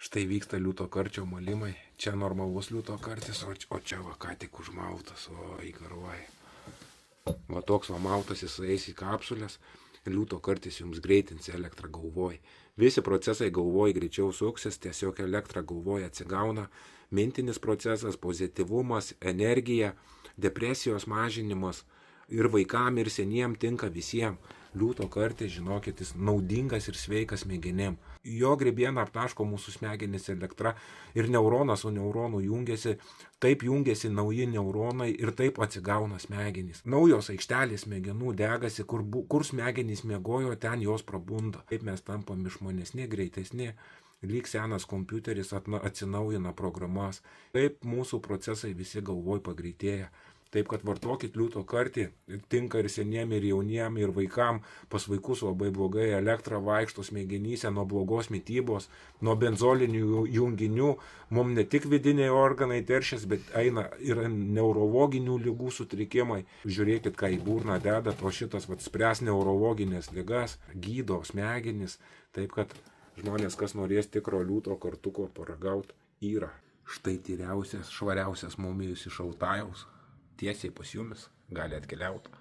Štai vyksta liūto karčio malimai. Čia normalus liūto kartis, o čia va ką tik užmautas, o įgaruoja. Va toks va mautas jis eis į kapsulės. Liūto kartis jums greitins elektrą galvoj. Visi procesai galvoj greičiau suksis, tiesiog elektra galvoj atsigauna. Mintinis procesas, pozityvumas, energija, depresijos mažinimas. Ir vaikam, ir seniem tinka visiems. Liūto kartis, žinokit, jis naudingas ir sveikas smegenim. Jo grybieną aptaško mūsų smegenis elektra ir neuronas su neuronu jungiasi, taip jungiasi nauji neuronai ir taip atsigauna smegenys. Naujos aikštelės smegenų degasi, kur smegenys miegojo, ten jos prabunda. Taip mes tampam išmanesni, greitesni. Lyg senas kompiuteris atsinaujina programas. Taip mūsų procesai visi galvoj pagreitėja. Taip, kad vartokit liūto kartį, tinka ir seniem, ir jauniem, ir vaikam. Pas vaikus labai blogai elektra vaikšto smegenyse nuo blogos mitybos, nuo benzolinių junginių. Mums ne tik vidiniai organai teršias, bet eina ir neurologinių ligų sutrikimai. Žiūrėkit, ką į burną dedat, o šitas spręs neurologinės ligas, gydo smegenis. Taip, kad žmonės, kas norės tikro liūto kartuko paragauti, yra. Štai tyriausias, švariausias mumijus iš Altajaus. Tiesiai pas jumis gali atkeliauti.